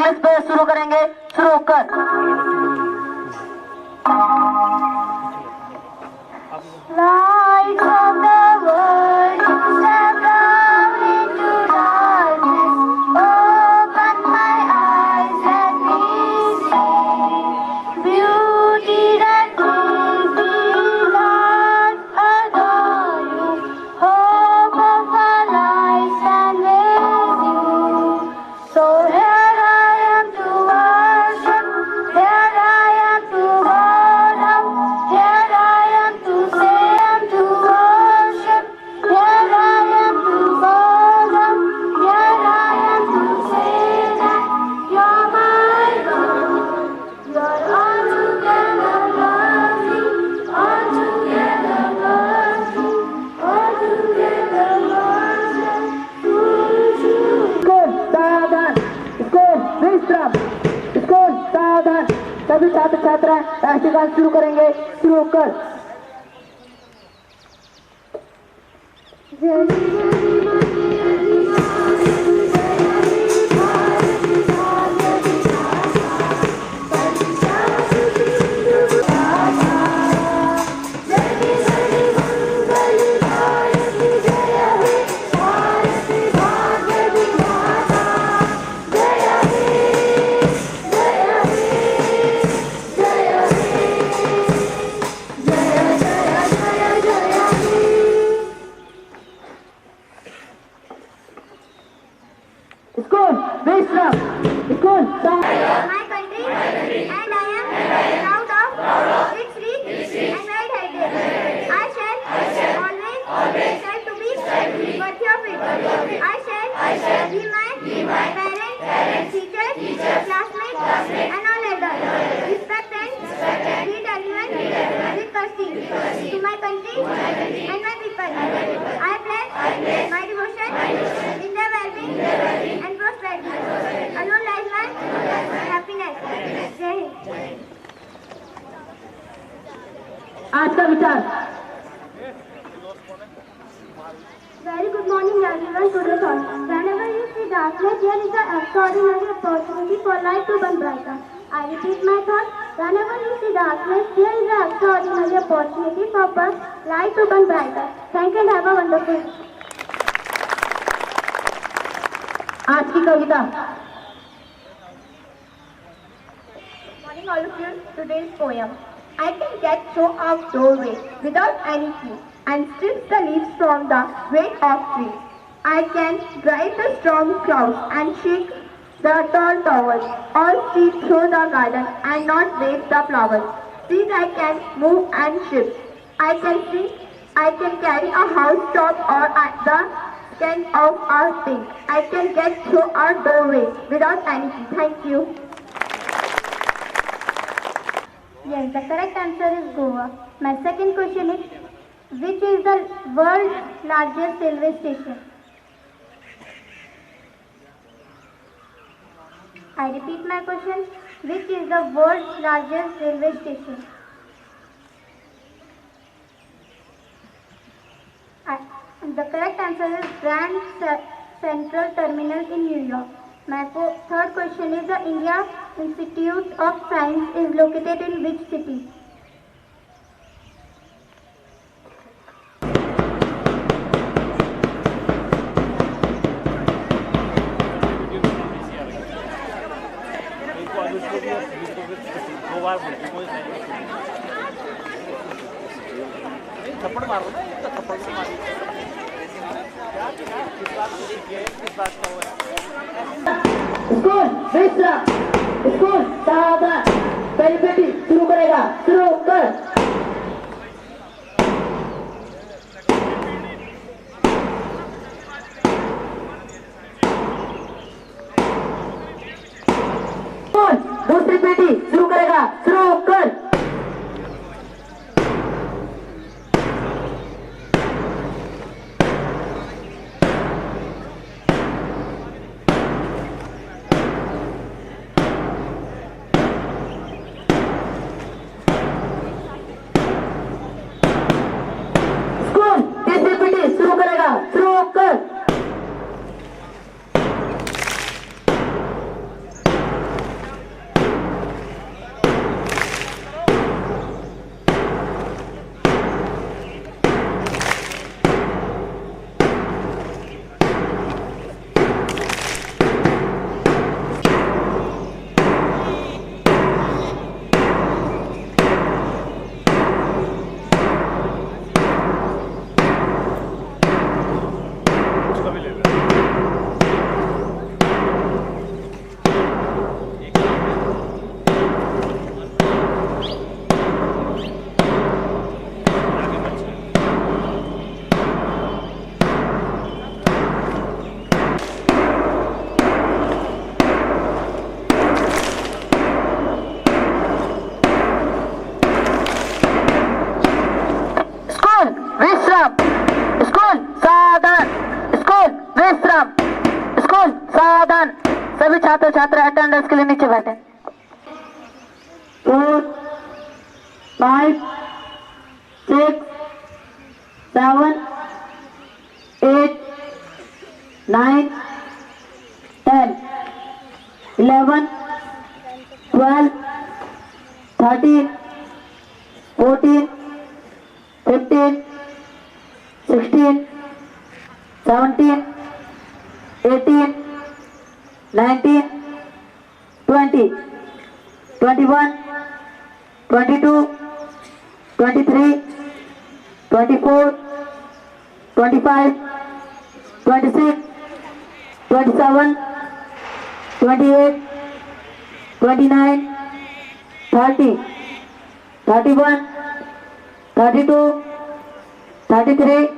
English पे शुरू करेंगे, शुरू कर। Lights of the world step down into darkness. Open my eyes and me see beauty that makes me Lord adore you. Hope of our life stand with you. So here I am to worship. Here I am to bow down. Here I am to say and to worship. Here I am to bow down. Here I am to say that you're my God. You're altogether lovely, altogether mercy, altogether merciful. School सावधान, school विश्राम, school सावधान। सभी छात्र छात्रा राष्ट्रगान शुरू करेंगे, शुरू कर। स्कूल विश्राम, स्कूल सावधान। My country, and I am proud of its rich and wide heritage. I shall always strive to be worthy of it. I shall be my parents, teachers, classmates, and all elders. Respect and treat everyone with courtesy. To my country and my people, I pledge my devotion in their well-being and prosperity. Alone lies my happiness. Jai Hind. आज का विचार। Very good morning everyone. Today's thought. Whenever you see darkness, there is an extraordinary opportunity for light to burn brighter. I repeat my thought. Whenever you see darkness, there is an extraordinary opportunity for light to burn brighter. Thank you and have a wonderful day. आज की कविता। Morning all of you. Today's poem. I can get through a doorway without any key and strip the leaves from the weight of trees. I can drive the storm clouds and shake the tall towers, all see through the garden and not waste the flowers. Trees I can move and shift. I can sing, I can carry a house top or the skin of a pig. I can get through a doorway without any key. Thank you. Yes, the correct answer is Goa. My second question is, which is the world's largest railway station? I repeat my question, which is the world's largest railway station? The correct answer is Grand Central Terminal in New York. My third question is, the India Institute of Science is located in which city? थप्पड़ मारो ना, तो थप्पड़ से मारो। School विश्राम, school सावधान। पहली बेटी शुरू करेगा, शुरू कर। दूसरी बेटी शुरू करेगा, शुरू कर। छात्र अटेंडेंस के लिए नीचे बैठे। 4 5 6 7 8 9 10 11 12 13 14 15 16 17 18 19 20 21 22 23 24 25 26 27 28 29 30 31 32 33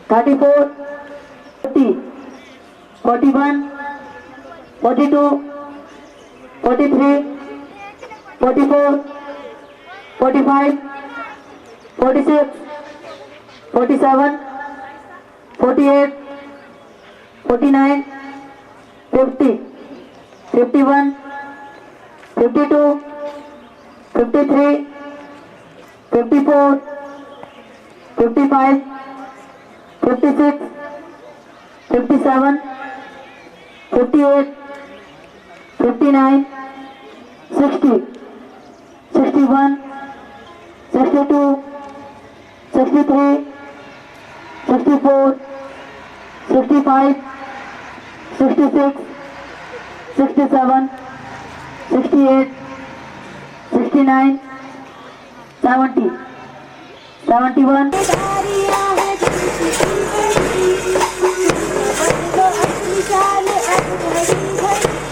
34 40 41 42 43 44 45 46 47 48 49 50 51 52 53 54 55 56 57 58 59 60 61 62 63 64 65 66 67 68 69 70 71 अपनी चाल अब घड़ी घड़ी